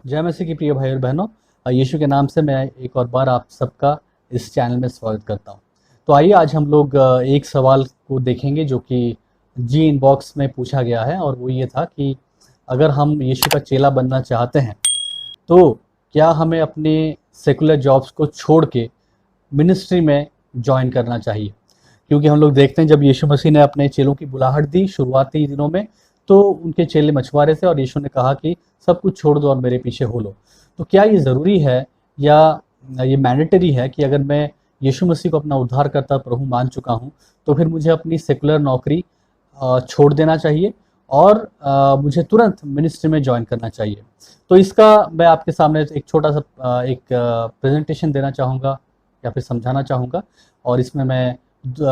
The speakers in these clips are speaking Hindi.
जय मसीह की प्रिय भाई और बहनों, यीशु के नाम से मैं एक और बार आप सबका इस चैनल में स्वागत करता हूं। तो आइए आज हम लोग एक सवाल को देखेंगे जो कि जी इनबॉक्स में पूछा गया है, और वो ये था कि अगर हम यीशु का चेला बनना चाहते हैं तो क्या हमें अपने सेकुलर जॉब्स को छोड़ के मिनिस्ट्री में ज्वाइन करना चाहिए। क्योंकि हम लोग देखते हैं जब यीशु मसीह ने अपने चेलों की बुलाहट दी शुरुआती दिनों में, तो उनके चेले मछुआरे थे और यीशु ने कहा कि सब कुछ छोड़ दो और मेरे पीछे हो लो। तो क्या ये ज़रूरी है या ये मैंडेटरी है कि अगर मैं यीशु मसीह को अपना उद्धारकर्ता प्रभु मान चुका हूँ तो फिर मुझे अपनी सेकुलर नौकरी छोड़ देना चाहिए और मुझे तुरंत मिनिस्ट्री में ज्वाइन करना चाहिए। तो इसका मैं आपके सामने एक छोटा सा एक प्रेजेंटेशन देना चाहूँगा या फिर समझाना चाहूँगा, और इसमें मैं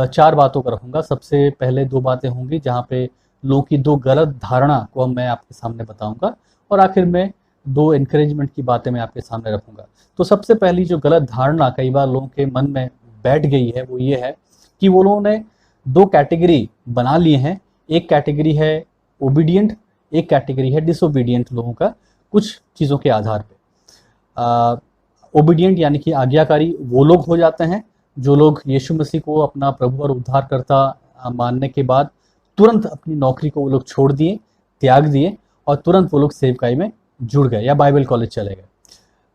4 बातों को रखूँगा। सबसे पहले 2 बातें होंगी जहाँ पे लोगों की 2 गलत धारणा को मैं आपके सामने बताऊँगा, और आखिर में 2 एनकरेजमेंट की बातें मैं आपके सामने रखूँगा। तो सबसे पहली जो गलत धारणा कई बार लोगों के मन में बैठ गई है वो ये है कि वो लोगों ने 2 कैटेगरी बना लिए हैं। एक कैटेगरी है ओबीडियंट, एक कैटेगरी है डिसोबीडियंट लोगों का, कुछ चीज़ों के आधार पे। ओबीडियंट यानी कि आज्ञाकारी वो लोग हो जाते हैं जो लोग यीशु मसीह को अपना प्रभु और उद्धारकर्ता मानने के बाद तुरंत अपनी नौकरी को वो लोग छोड़ दिए, त्याग दिए, और तुरंत वो लोग सेवकाई में जुड़ गए या बाइबल कॉलेज चले गए।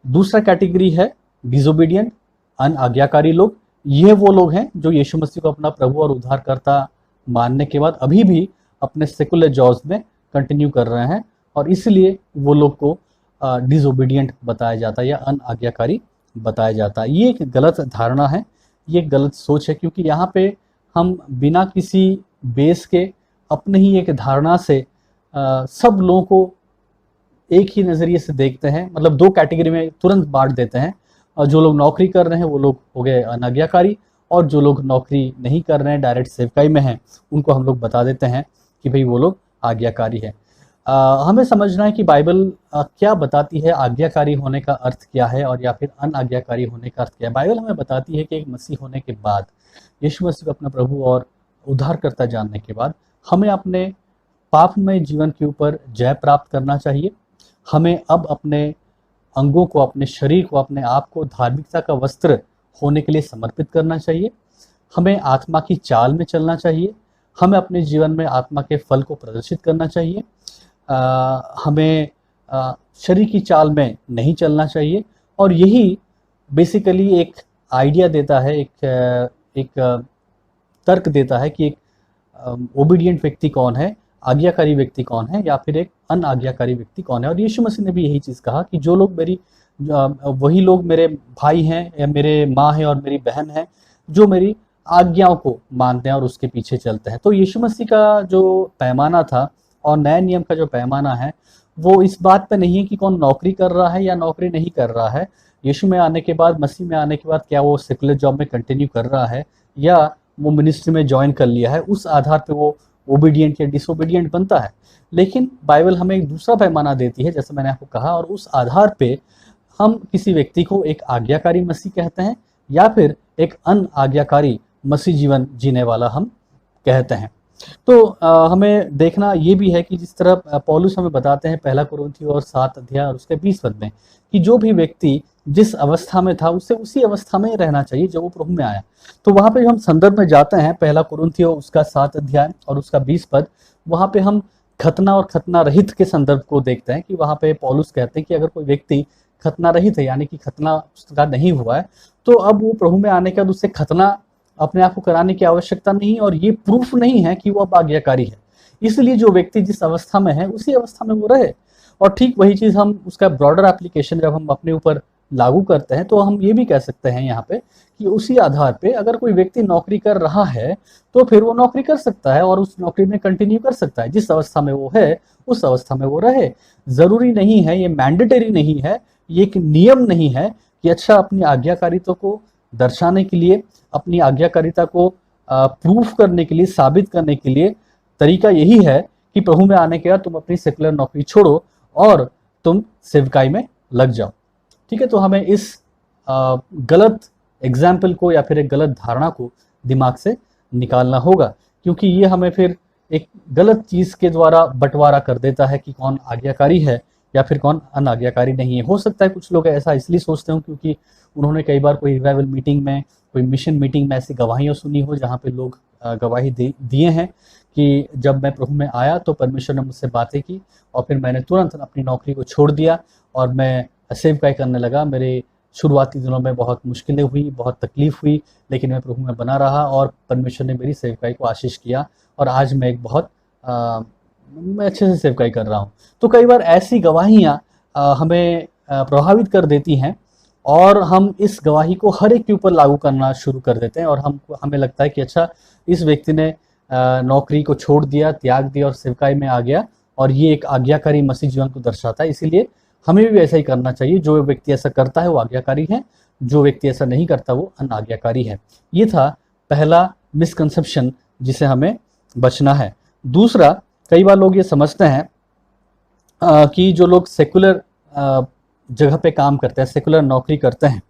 दूसरा कैटेगरी है डिसोबीडियंट, अनाज्ञाकारी लोग। ये वो लोग हैं जो यीशु मसीह को अपना प्रभु और उद्धारकर्ता मानने के बाद अभी भी अपने सेकुलर जॉब्स में कंटिन्यू कर रहे हैं, और इसलिए वो लोग को डिसोबीडियंट बताया जाता है या अनाज्ञाकारी बताया जाता है। ये एक गलत धारणा है, ये एक गलत सोच है, क्योंकि यहाँ पे हम बिना किसी बेस के अपने ही एक धारणा से सब लोगों को एक ही नज़रिए से देखते हैं, मतलब 2 कैटेगरी में तुरंत बांट देते हैं। और जो लोग नौकरी कर रहे हैं वो लोग हो गए अनाज्ञाकारी, और जो लोग नौकरी नहीं कर रहे हैं, डायरेक्ट सेवकाई में हैं, उनको हम लोग बता देते हैं कि भाई वो लोग आज्ञाकारी है। हमें समझना है कि बाइबल क्या बताती है, आज्ञाकारी होने का अर्थ क्या है और या फिर अनाज्ञाकारी होने का अर्थ क्या है। बाइबल हमें बताती है कि एक मसीह होने के बाद, यीशु मसीह को अपना प्रभु और उद्धारकर्ता जानने के बाद, हमें अपने पापमय जीवन के ऊपर जय प्राप्त करना चाहिए। हमें अब अपने अंगों को, अपने शरीर को, अपने आप को धार्मिकता का वस्त्र होने के लिए समर्पित करना चाहिए। हमें आत्मा की चाल में चलना चाहिए। हमें अपने जीवन में आत्मा के फल को प्रदर्शित करना चाहिए। हमें शरीर की चाल में नहीं चलना चाहिए। और यही बेसिकली एक आइडिया देता है, एक तर्क देता है कि एक ओबीडियंट व्यक्ति कौन है, आज्ञाकारी व्यक्ति कौन है, या फिर एक अनाज्ञाकारी व्यक्ति कौन है। और यीशु मसीह ने भी यही चीज़ कहा कि जो लोग वही लोग मेरे भाई हैं या मेरे माँ हैं और मेरी बहन है, जो मेरी आज्ञाओं को मानते हैं और उसके पीछे चलते हैं। तो यीशु मसीह का जो पैमाना था और नए नियम का जो पैमाना है वो इस बात पे नहीं है कि कौन नौकरी कर रहा है या नौकरी नहीं कर रहा है। यीशु में आने के बाद, मसीह में आने के बाद, क्या वो सेकुलर जॉब में कंटिन्यू कर रहा है या वो मिनिस्ट्री में ज्वाइन कर लिया है, उस आधार पे वो ओबीडियंट या डिसोबीडियंट बनता है। लेकिन बाइबल हमें एक दूसरा पैमाना देती है, जैसे मैंने आपको कहा, और उस आधार पे हम किसी व्यक्ति को एक आज्ञाकारी मसीह कहते हैं या फिर एक अनाज्ञाकारी मसीह जीवन जीने वाला हम कहते हैं। तो हमें देखना ये भी है कि जिस तरह पौलुस हमें बताते हैं 1 कुरिन्थियों और 7 अध्याय और उसके 20 पद में, कि जो भी व्यक्ति जिस अवस्था में था उसे उसी अवस्था में रहना चाहिए जब वो प्रभु में आया। तो वहाँ पे हम संदर्भ में जाते हैं 1 कुरिन्थियों उसका 7 अध्याय और उसका 20 पद, वहाँ पे हम खतना और खतना रहित के संदर्भ को देखते हैं कि वहाँ पे पौलुस कहते हैं कि अगर कोई व्यक्ति खतना रहित है, यानी कि खतना उसका नहीं हुआ है, तो अब वो प्रभु में आने के बाद उससे खतना अपने आप को कराने की आवश्यकता नहीं, और ये प्रूफ नहीं है कि वो अब आज्ञाकारी है। इसलिए जो व्यक्ति जिस अवस्था में है उसी अवस्था में वो रहे। और ठीक वही चीज़ हम उसका ब्रॉडर एप्लीकेशन जब हम अपने ऊपर लागू करते हैं तो हम ये भी कह सकते हैं यहाँ पे कि उसी आधार पे अगर कोई व्यक्ति नौकरी कर रहा है तो फिर वो नौकरी कर सकता है और उस नौकरी में कंटिन्यू कर सकता है। जिस अवस्था में वो है उस अवस्था में वो रहे। ज़रूरी नहीं है, ये मैंडेटरी नहीं है, ये एक नियम नहीं है कि अच्छा अपनी आज्ञाकारिता को दर्शाने के लिए, अपनी आज्ञाकारिता को प्रूफ करने के लिए, साबित करने के लिए तरीका यही है कि प्रभु में आने के बाद तुम अपनी सेकुलर नौकरी छोड़ो और तुम सेवकाई में लग जाओ। ठीक है, तो हमें इस गलत एग्जाम्पल को या फिर एक गलत धारणा को दिमाग से निकालना होगा, क्योंकि ये हमें फिर एक गलत चीज़ के द्वारा बंटवारा कर देता है कि कौन आज्ञाकारी है या फिर कौन अनाज्ञाकारी नहीं है। हो सकता है कुछ लोग ऐसा इसलिए सोचते हो क्योंकि उन्होंने कई बार कोई रिवाइवल मीटिंग में, कोई मिशन मीटिंग में ऐसी गवाहियाँ सुनी हो जहाँ पे लोग गवाही दिए हैं कि जब मैं प्रभु में आया तो परमेश्वर ने मुझसे बातें की और फिर मैंने तुरंत अपनी नौकरी को छोड़ दिया और मैं सेवकाई करने लगा। मेरे शुरुआती दिनों में बहुत मुश्किलें हुई, बहुत तकलीफ हुई, लेकिन मैं प्रभु में बना रहा और परमेश्वर ने मेरी सेवकाई को आशीष किया और आज मैं एक बहुत मैं अच्छे से सेवकाई कर रहा हूँ। तो कई बार ऐसी गवाहियाँ हमें प्रभावित कर देती हैं और हम इस गवाही को हर एक के ऊपर लागू करना शुरू कर देते हैं और हमें लगता है कि अच्छा, इस व्यक्ति ने नौकरी को छोड़ दिया, त्याग दिया और सेवकाई में आ गया और ये एक आज्ञाकारी मसीह जीवन को दर्शाता है, इसीलिए हमें भी ऐसा ही करना चाहिए। जो व्यक्ति ऐसा करता है वो आज्ञाकारी है, जो व्यक्ति ऐसा नहीं करता वो अनाज्ञाकारी है। ये था पहला मिसकंसेप्शन जिसे हमें बचना है। दूसरा, कई बार लोग ये समझते हैं कि जो लोग सेकुलर जगह पे काम करते हैं, सेकुलर नौकरी करते हैं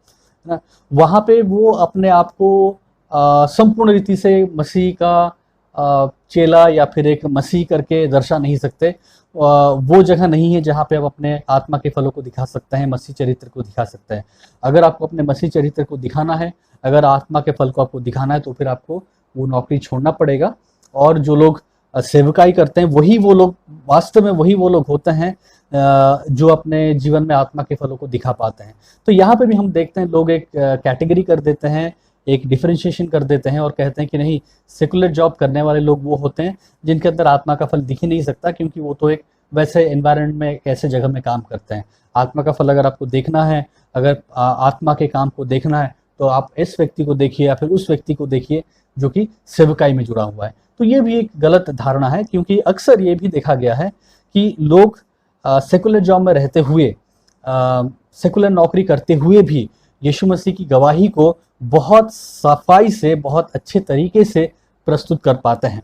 ना, वहाँ पे वो अपने आप को संपूर्ण रीति से मसीह का चेला या फिर एक मसीह करके दर्शा नहीं सकते। वो जगह नहीं है जहाँ पे आप अपने आत्मा के फलों को दिखा सकते हैं, मसीह चरित्र को दिखा सकते हैं। अगर आपको अपने मसीह चरित्र को दिखाना है, अगर आत्मा के फल को आपको दिखाना है, तो फिर आपको वो नौकरी छोड़ना पड़ेगा। और जो लोग सेवकाई करते हैं वही वो लोग, वास्तव में वही वो लोग होते हैं जो अपने जीवन में आत्मा के फलों को दिखा पाते हैं। तो यहाँ पे भी हम देखते हैं लोग एक कैटेगरी कर देते हैं, एक डिफरेंशिएशन कर देते हैं और कहते हैं कि नहीं, सेकुलर जॉब करने वाले लोग वो होते हैं जिनके अंदर आत्मा का फल दिख ही नहीं सकता, क्योंकि वो तो एक वैसे एनवायरनमेंट में, एक ऐसे जगह में काम करते हैं। आत्मा का फल अगर आपको देखना है, अगर आत्मा के काम को देखना है, तो आप इस व्यक्ति को देखिए या फिर उस व्यक्ति को देखिए जो कि सेवकाई में जुड़ा हुआ है। तो ये भी एक गलत धारणा है, क्योंकि अक्सर ये भी देखा गया है कि लोग सेकुलर जॉब में रहते हुए, सेकुलर नौकरी करते हुए भी यीशु मसीह की गवाही को बहुत सफाई से, बहुत अच्छे तरीके से प्रस्तुत कर पाते हैं।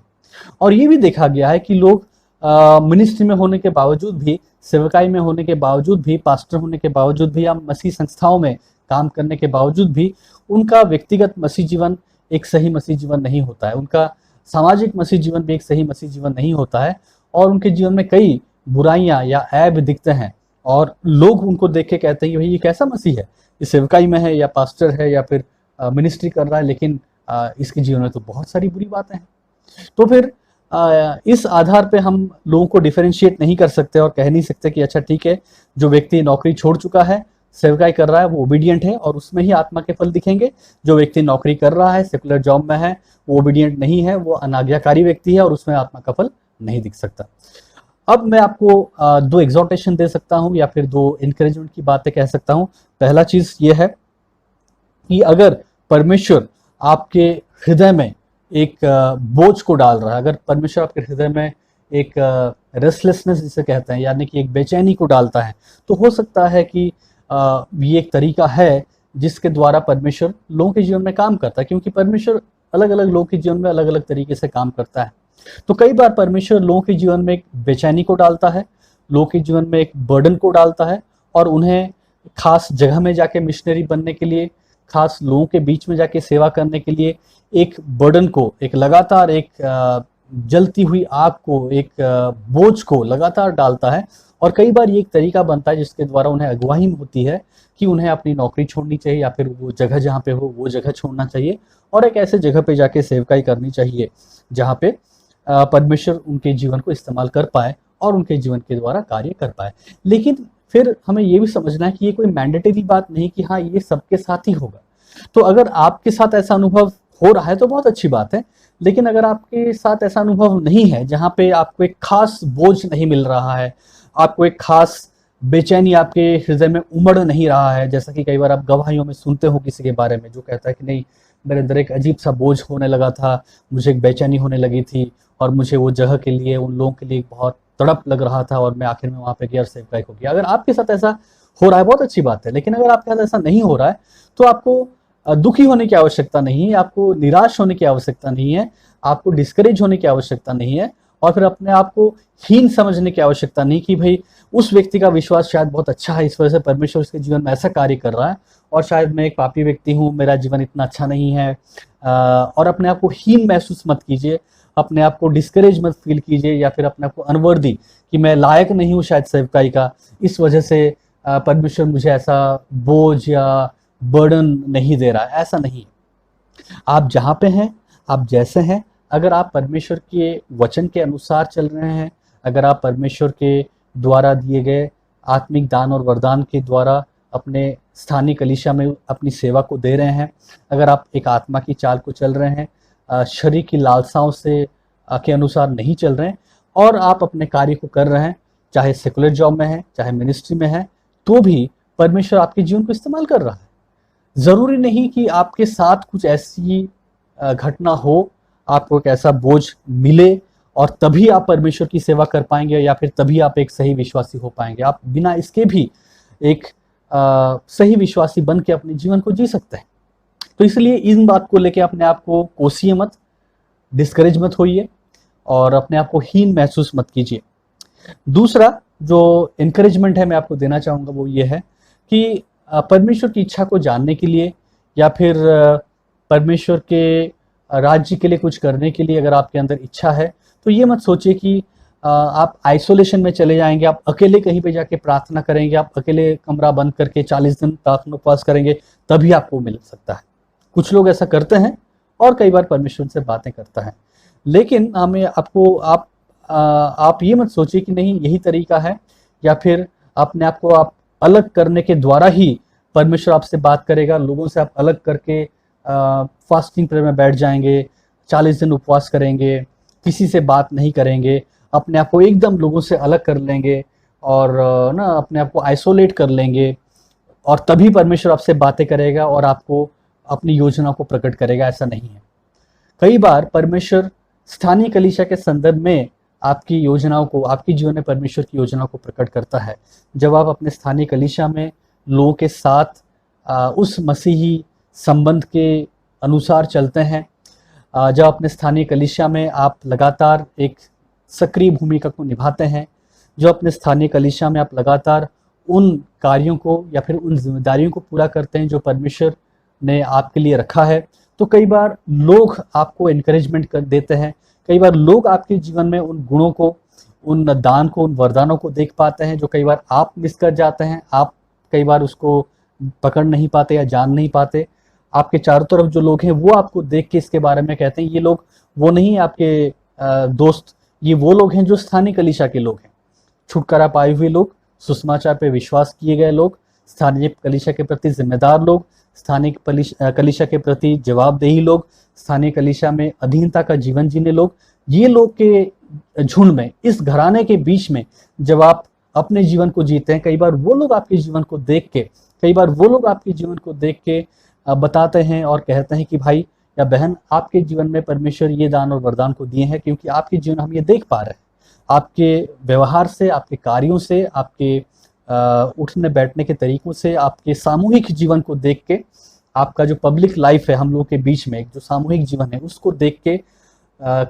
और ये भी देखा गया है कि लोग मिनिस्ट्री में होने के बावजूद भी, सेवकाई में होने के बावजूद भी, पास्टर होने के बावजूद भी या मसीह संस्थाओं में काम करने के बावजूद भी उनका व्यक्तिगत मसीह जीवन एक सही मसीह जीवन नहीं होता है, उनका सामाजिक मसीह जीवन भी एक सही मसीह जीवन नहीं होता है और उनके जीवन में कई बुराइयां या ऐब दिखते हैं और लोग उनको देख के कहते हैं कि भाई ये कैसा मसीह है, ये सेवकाई में है या पास्टर है या फिर मिनिस्ट्री कर रहा है, लेकिन इसके जीवन में तो बहुत सारी बुरी बातें हैं। तो फिर इस आधार पे हम लोगों को डिफरेंशिएट नहीं कर सकते और कह नहीं सकते कि अच्छा ठीक है, जो व्यक्ति नौकरी छोड़ चुका है, सेवकाई कर रहा है, वो ओबीडियंट है और उसमें ही आत्मा के फल दिखेंगे। जो व्यक्ति नौकरी कर रहा है, सेकुलर जॉब में है, वो ओबीडियंट नहीं है, वो अनाज्ञाकारी व्यक्ति है और उसमें आत्मा का फल नहीं दिख सकता। अब मैं आपको दो एग्जॉर्टेशन दे सकता हूँ या फिर दो इनकरेजमेंट की बातें कह सकता हूँ। पहला चीज ये है कि अगर परमेश्वर आपके हृदय में एक बोझ को डाल रहा है, अगर परमेश्वर आपके हृदय में एक रेस्टलेसनेस जिसे कहते हैं, यानी कि एक बेचैनी को डालता है, तो हो सकता है कि ये एक तरीका है जिसके द्वारा परमेश्वर लोगों के जीवन में काम करता है, क्योंकि परमेश्वर अलग अलग लोगों के जीवन में अलग अलग तरीके से काम करता है। तो कई बार परमेश्वर लोगों के जीवन में एक बेचैनी को डालता है, लोगों के जीवन में एक बर्डन को डालता है और उन्हें खास जगह में जाके मिशनरी बनने के लिए, खास लोगों के बीच में जाके सेवा करने के लिए एक बर्डन को, एक लगातार एक जलती हुई आग को, एक बोझ को लगातार डालता है। और कई बार ये एक तरीका बनता है जिसके द्वारा उन्हें अगुवाही होती है कि उन्हें अपनी नौकरी छोड़नी चाहिए या फिर वो जगह जहाँ पे हो वो जगह छोड़ना चाहिए और एक ऐसे जगह पे जाके सेवकाई करनी चाहिए जहाँ पे परमेश्वर उनके जीवन को इस्तेमाल कर पाए और उनके जीवन के द्वारा कार्य कर पाए। लेकिन फिर हमें ये भी समझना है कि ये कोई मैंडेटरी बात नहीं कि हाँ ये सबके साथ ही होगा। तो अगर आपके साथ ऐसा अनुभव हो रहा है तो बहुत अच्छी बात है, लेकिन अगर आपके साथ ऐसा अनुभव नहीं है जहाँ पे आपको एक खास बोझ नहीं मिल रहा है, आपको एक खास बेचैनी आपके हृदय में उमड़ नहीं रहा है, जैसा कि कई बार आप गवाहियों में सुनते हो किसी के बारे में जो कहता है कि नहीं, मेरे अंदर एक अजीब सा बोझ होने लगा था, मुझे एक बेचैनी होने लगी थी और मुझे वो जगह के लिए, उन लोगों के लिए बहुत तड़प लग रहा था और मैं आखिर में वहाँ पे गया और सेवकाई को किया। अगर आपके साथ ऐसा हो रहा है बहुत अच्छी बात है, लेकिन अगर आपके साथ ऐसा नहीं हो रहा है तो आपको दुखी होने की आवश्यकता नहीं है, आपको निराश होने की आवश्यकता नहीं है, आपको डिस्करेज होने की आवश्यकता नहीं है और फिर अपने आप को हीन समझने की आवश्यकता नहीं कि भाई उस व्यक्ति का विश्वास शायद बहुत अच्छा है, इस वजह से परमेश्वर उसके जीवन में ऐसा कार्य कर रहा है, और शायद मैं एक पापी व्यक्ति हूँ, मेरा जीवन इतना अच्छा नहीं है। और अपने आप को हीन महसूस मत कीजिए, अपने आप को डिस्करेज मत फील कीजिए, या फिर अपने आप को अनवर्दी कि मैं लायक नहीं हूँ शायद सेवकाई का, इस वजह से परमेश्वर मुझे ऐसा बोझ या बर्डन नहीं दे रहा है। ऐसा नहीं है। आप जहाँ पे हैं, आप जैसे हैं, अगर आप परमेश्वर के वचन के अनुसार चल रहे हैं, अगर आप परमेश्वर के द्वारा दिए गए आत्मिक दान और वरदान के द्वारा अपने स्थानीय कलीसिया में अपनी सेवा को दे रहे हैं, अगर आप एक आत्मा की चाल को चल रहे हैं, शरीर की लालसाओं से के अनुसार नहीं चल रहे हैं, और आप अपने कार्य को कर रहे हैं, चाहे सेकुलर जॉब में है, चाहे मिनिस्ट्री में है, तो भी परमेश्वर आपके जीवन को इस्तेमाल कर रहा है। ज़रूरी नहीं कि आपके साथ कुछ ऐसी घटना हो, आपको एक ऐसा बोझ मिले और तभी आप परमेश्वर की सेवा कर पाएंगे, या फिर तभी आप एक सही विश्वासी हो पाएंगे। आप बिना इसके भी एक सही विश्वासी बन के अपने जीवन को जी सकते हैं। तो इसलिए इन बात को लेके अपने आप को कोसिए मत, डिस्करेज मत होइए, और अपने आप को हीन महसूस मत कीजिए। दूसरा जो इनकरेजमेंट है मैं आपको देना चाहूँगा वो ये है कि परमेश्वर की इच्छा को जानने के लिए, या फिर परमेश्वर के राज्य के लिए कुछ करने के लिए अगर आपके अंदर इच्छा है, तो ये मत सोचिए कि आप आइसोलेशन में चले जाएंगे, आप अकेले कहीं पे जाके प्रार्थना करेंगे, आप अकेले कमरा बंद करके 40 दिन प्रार्थना उपवास करेंगे तभी आपको मिल सकता है। कुछ लोग ऐसा करते हैं और कई बार परमेश्वर से बातें करता है, लेकिन हमें आप ये मत सोचिए कि नहीं यही तरीका है, या फिर अपने आप को आप अलग करने के द्वारा ही परमेश्वर आपसे बात करेगा। लोगों से आप अलग करके फास्टिंग प्रेयर में बैठ जाएंगे, 40 दिन उपवास करेंगे, किसी से बात नहीं करेंगे, अपने आप को एकदम लोगों से अलग कर लेंगे, और ना अपने आप को आइसोलेट कर लेंगे, और तभी परमेश्वर आपसे बातें करेगा और आपको अपनी योजना को प्रकट करेगा। ऐसा नहीं है। कई बार परमेश्वर स्थानीय कलीसिया के संदर्भ में आपकी योजनाओं को, आपके जीवन में परमेश्वर की योजना को प्रकट करता है जब आप अपने स्थानीय कलीसिया में लोगों के साथ उस मसीही संबंध के अनुसार चलते हैं, जब अपने स्थानीय कलीसिया में आप लगातार एक सक्रिय भूमिका को निभाते हैं, जो अपने स्थानीय कलीसिया में आप लगातार उन कार्यों को या फिर उन जिम्मेदारियों को पूरा करते हैं जो परमेश्वर ने आपके लिए रखा है, तो कई बार लोग आपको इनकरेजमेंट कर देते हैं। कई बार लोग आपके जीवन में उन गुणों को, उन दान को, उन वरदानों को देख पाते हैं जो कई बार आप मिस कर जाते हैं। आप कई बार उसको पकड़ नहीं पाते या जान नहीं पाते। आपके चारों तरफ जो लोग हैं वो आपको देख के इसके बारे में कहते हैं, ये लोग वो नहीं आपके दोस्त, ये वो लोग हैं जो स्थानीय कलीसिया के लोग हैं, छुटकारा पाए हुए लोग, सुसमाचार पे विश्वास किए गए लोग, स्थानीय कलीसिया के प्रति जिम्मेदार लोग, स्थानीय कलीसिया के प्रति जवाबदेही लोग, स्थानीय कलीसिया में अधीनता का जीवन जीने लोग। ये लोग के झुंड में, इस घराने के बीच में जब आप अपने जीवन को जीते हैं, कई बार वो लोग आपके जीवन को देख के, बताते हैं और कहते हैं कि भाई या बहन, आपके जीवन में परमेश्वर ये दान और वरदान को दिए हैं, क्योंकि आपके जीवन हम ये देख पा रहे हैं। आपके व्यवहार से, आपके कार्यों से, आपके उठने बैठने के तरीकों से, आपके सामूहिक जीवन को देख के, आपका जो पब्लिक लाइफ है हम लोग के बीच में, जो सामूहिक जीवन है, उसको देख के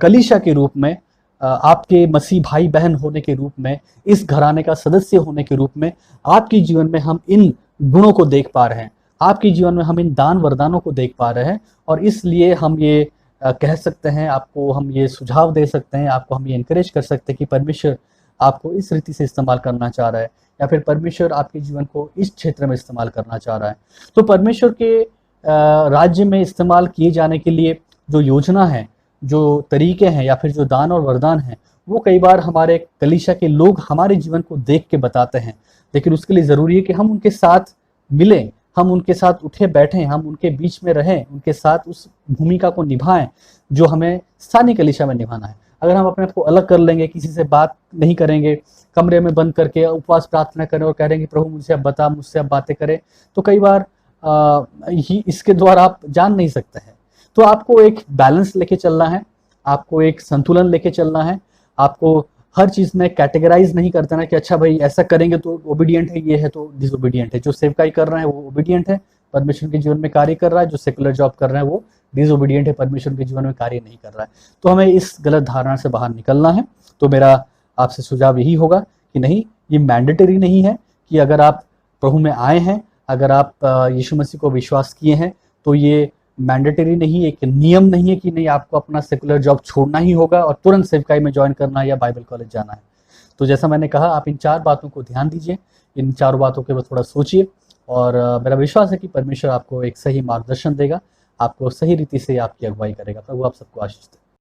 कलीसिया के रूप में, आपके मसीह भाई बहन होने के रूप में, इस घराने का सदस्य होने के रूप में, आपके जीवन में हम इन गुणों को देख पा रहे हैं, आपके जीवन में हम इन दान वरदानों को देख पा रहे हैं। और इसलिए हम ये कह सकते हैं, आपको हम ये सुझाव दे सकते हैं, आपको हम ये इनकरेज कर सकते हैं कि परमेश्वर आपको इस रीति से इस्तेमाल करना चाह रहा है, या फिर परमेश्वर आपके जीवन को इस क्षेत्र में इस्तेमाल करना चाह रहा है। तो परमेश्वर के राज्य में इस्तेमाल किए जाने के लिए जो योजना है, जो तरीके हैं, या फिर जो दान और वरदान हैं, वो कई बार हमारे कलीसिया के लोग हमारे जीवन को देख के बताते हैं। लेकिन उसके लिए ज़रूरी है कि हम उनके साथ मिलें, हम उनके साथ उठे बैठें, हम उनके बीच में रहें, उनके साथ उस भूमिका को निभाएं जो हमें स्थानीय कलीसिया में निभाना है। अगर हम अपने आप को अलग कर लेंगे, किसी से बात नहीं करेंगे, कमरे में बंद करके उपवास प्रार्थना करें और कह रहे हैं कि प्रभु मुझसे अब बता, मुझसे अब बातें करें, तो कई बार इसके द्वारा आप जान नहीं सकते हैं। तो आपको एक बैलेंस लेके चलना है, आपको एक संतुलन लेके चलना है। आपको हर चीज़ में कैटेगराइज नहीं करते ना कि अच्छा भाई ऐसा करेंगे तो ओबीडियंट है, ये है तो डिसओबीडियंट है। जो सेवकाई कर रहे हैं वो ओबीडियंट है, परमेश्वर के जीवन में कार्य कर रहा है। जो सेकुलर जॉब कर रहे हैं वो डिसओबीडियंट है, परमेश्वर के जीवन में कार्य नहीं कर रहा है। तो हमें इस गलत धारणा से बाहर निकलना है तो मेरा आपसे सुझाव यही होगा कि नहीं, ये मैंडेटरी नहीं है कि अगर आप प्रभु में आए हैं, अगर आप यीशु मसीह को विश्वास किए हैं, तो ये मैंडेटरी नहीं, एक नियम नहीं है कि नहीं आपको अपना सेकुलर जॉब छोड़ना ही होगा और तुरंत सेवकाई में ज्वाइन करना है या बाइबल कॉलेज जाना है। तो जैसा मैंने कहा, आप इन 4 बातों को ध्यान दीजिए, इन 4 बातों के ऊपर थोड़ा सोचिए, और मेरा विश्वास है कि परमेश्वर आपको एक सही मार्गदर्शन देगा, आपको सही रीति से आपकी अगुवाई करेगा। प्रभु आप सबको आशीष दे।